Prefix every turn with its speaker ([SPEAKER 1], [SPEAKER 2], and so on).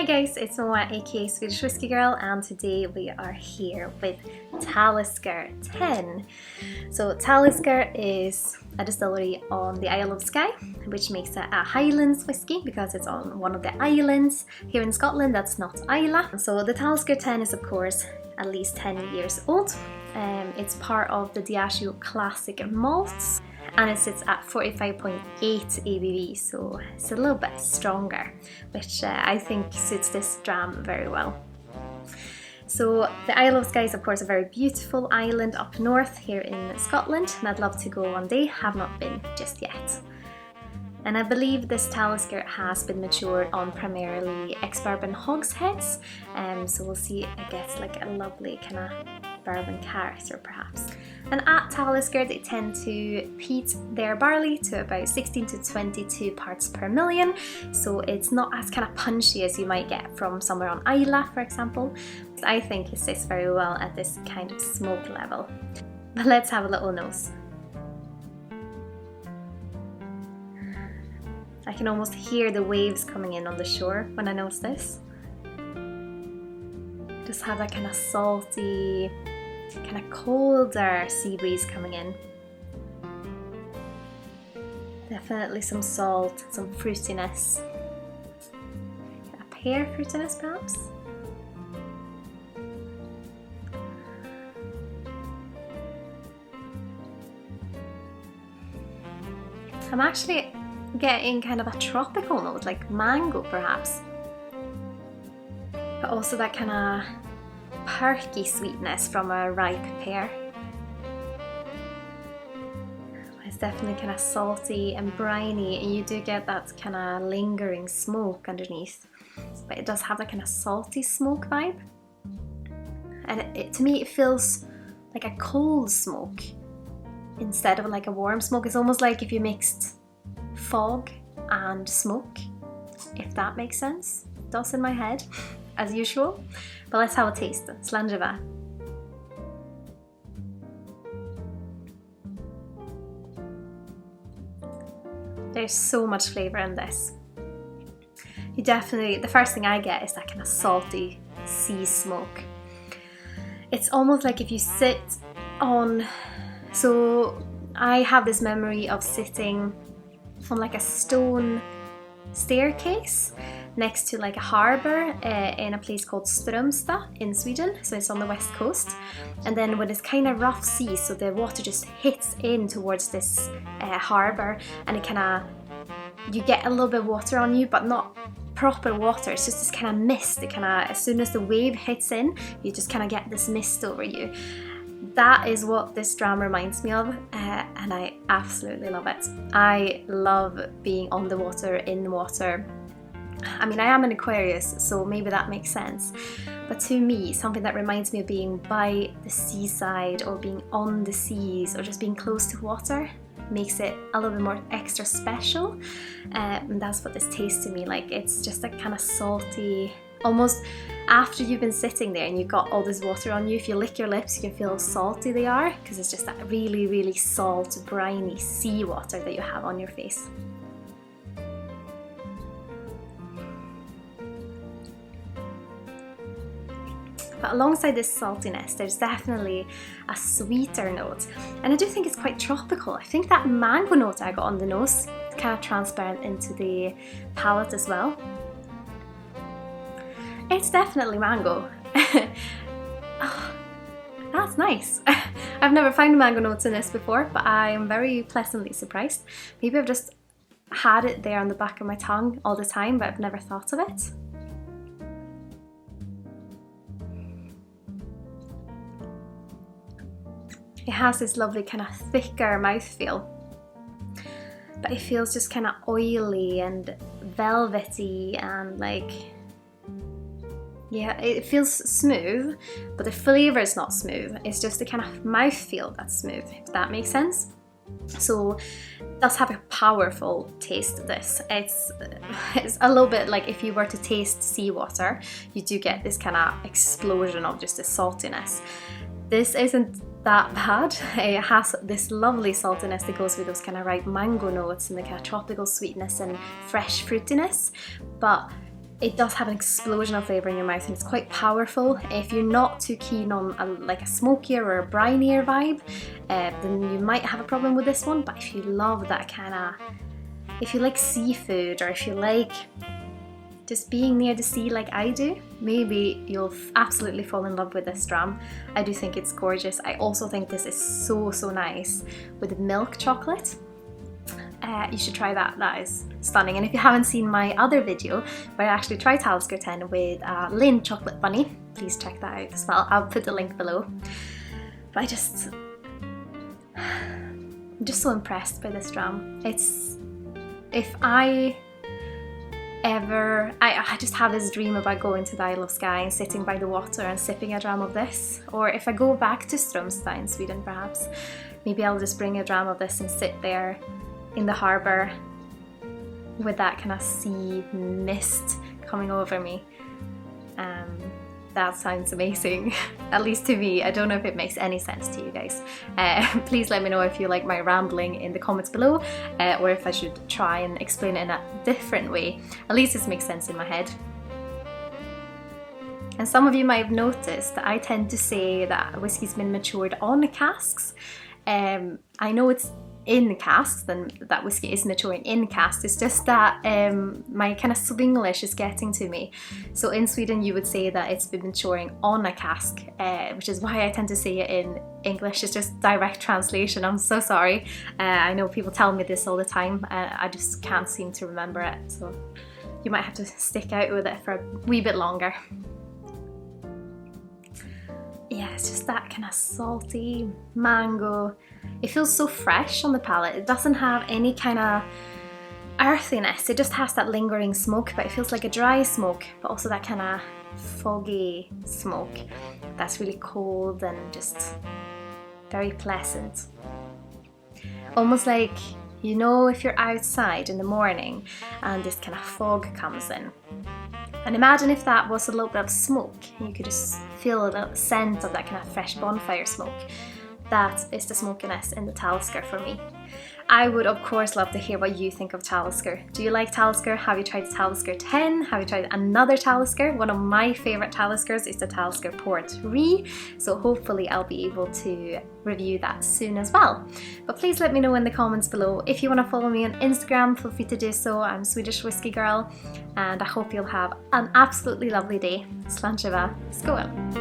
[SPEAKER 1] Hi guys, it's Moa aka Swedish Whiskey Girl, and today we are here with Talisker 10. So Talisker is a distillery on the Isle of Skye, which makes it a Highlands whiskey because it's on one of the islands here in Scotland that's not Islay. So the Talisker 10 is of course at least 10 years old. It's part of the Diageo Classic Malts, and it sits at 45.8 ABV, so it's a little bit stronger, which I think suits this dram very well. So the Isle of Skye is of course a very beautiful island up north here in Scotland, and I'd love to go one day, have not been just yet. And I believe this Talisker has been matured on primarily ex-bourbon hogsheads, so we'll see, I guess, like a lovely kind of bourbon character perhaps. And at Talisker they tend to peat their barley to about 16 to 22 parts per million, so it's not as kind of punchy as you might get from somewhere on Islay, for example. I think it sits very well at this kind of smoke level. But let's have a little nose. I can almost hear the waves coming in on the shore when I nose this. Just have that kind of salty, kind of colder sea breeze coming in. Definitely some salt, some fruitiness. A pear fruitiness perhaps? I'm actually getting kind of a tropical note, like mango perhaps. But also that kind of perky sweetness from a ripe pear. It's definitely kind of salty and briny, and you do get that kind of lingering smoke underneath. But it does have that kind of salty smoke vibe. And to me it feels like a cold smoke instead of like a warm smoke. It's almost like if you mixed fog and smoke, if that makes sense. It does in my head, as usual. But let's have a taste. Slanjava. There's so much flavour in this. You definitely, the first thing I get is that kind of salty sea smoke. It's almost like if you sit on, so I have this memory of sitting on like a stone staircase next to like a harbour in a place called Strömstad in Sweden, so it's on the west coast. And then when it's kind of rough sea, so the water just hits in towards this harbour, and it kind of, you get a little bit of water on you, but not proper water. It's just this kind of mist. It kind of, as soon as the wave hits in, you just kind of get this mist over you. That is what this dram reminds me of, and I absolutely love it. I love being on the water, in the water. I mean, I am an Aquarius, so maybe that makes sense. But to me, something that reminds me of being by the seaside or being on the seas or just being close to water makes it a little bit more extra special. And that's what this tastes to me like. It's just a kind of salty, almost after you've been sitting there and you've got all this water on you, if you lick your lips you can feel how salty they are, because it's just that really, really salt, briny sea water that you have on your face. But alongside this saltiness, there's definitely a sweeter note. And I do think it's quite tropical. I think that mango note I got on the nose is kind of transparent into the palate as well. It's definitely mango. Oh, that's nice. I've never found mango notes in this before, but I am very pleasantly surprised. Maybe I've just had it there on the back of my tongue all the time, but I've never thought of it. It has this lovely kind of thicker mouthfeel, but it feels just kind of oily and velvety and like, yeah, it feels smooth, but the flavour is not smooth. It's just the kind of mouthfeel that's smooth, if that makes sense. So it does have a powerful taste, this. It's a little bit like if you were to taste seawater, you do get this kind of explosion of just the saltiness. This isn't that bad. It has this lovely saltiness that goes with those kind of ripe mango notes and the kind of tropical sweetness and fresh fruitiness, but it does have an explosion of flavour in your mouth, and it's quite powerful. If you're not too keen on like a smokier or a brinier vibe, then you might have a problem with this one. But if you love that kind of, if you like seafood, or if you like just being near the sea like I do, maybe you'll absolutely fall in love with this dram. I do think it's gorgeous. I also think this is so nice with milk chocolate. You should try that, that is stunning. And if you haven't seen my other video where I actually tried Talisker 10 with Lindt chocolate bunny, please check that out as well. I'll put the link below. But I'm just so impressed by this dram. It's, if I just have this dream about going to the Isle of Skye and sitting by the water and sipping a dram of this. Or if I go back to Strömstad in Sweden perhaps, maybe I'll just bring a dram of this and sit there in the harbour with that kind of sea mist coming over me. That sounds amazing, at least to me. I don't know if it makes any sense to you guys. Please let me know if you like my rambling in the comments below, or if I should try and explain it in a different way. At least this makes sense in my head. And some of you might have noticed that I tend to say that whiskey's been matured on casks. I know it's in casks, then that whiskey is maturing in casks. It's just that my kind of Swinglish is getting to me. So in Sweden you would say that it's been maturing on a cask, which is why I tend to say it in English. It's just direct translation. I'm so sorry. I know people tell me this all the time. I just can't seem to remember it. So you might have to stick out with it for a wee bit longer. Yeah, it's just that kind of salty mango. It feels so fresh on the palate. It doesn't have any kind of earthiness. It just has that lingering smoke, but it feels like a dry smoke, but also that kind of foggy smoke that's really cold and just very pleasant. Almost like, you know, if you're outside in the morning and this kind of fog comes in. And imagine if that was a little bit of smoke, and you could just feel a little scent of that kind of fresh bonfire smoke. That is the smokiness in the Talisker for me. I would of course love to hear what you think of Talisker. Do you like Talisker? Have you tried the Talisker 10? Have you tried another Talisker? One of my favourite Taliskers is the Talisker Port 3, so hopefully I'll be able to review that soon as well. But please let me know in the comments below. If you want to follow me on Instagram, feel free to do so. I'm Swedish Whiskey Girl, and I hope you'll have an absolutely lovely day. Slanchiva, skål!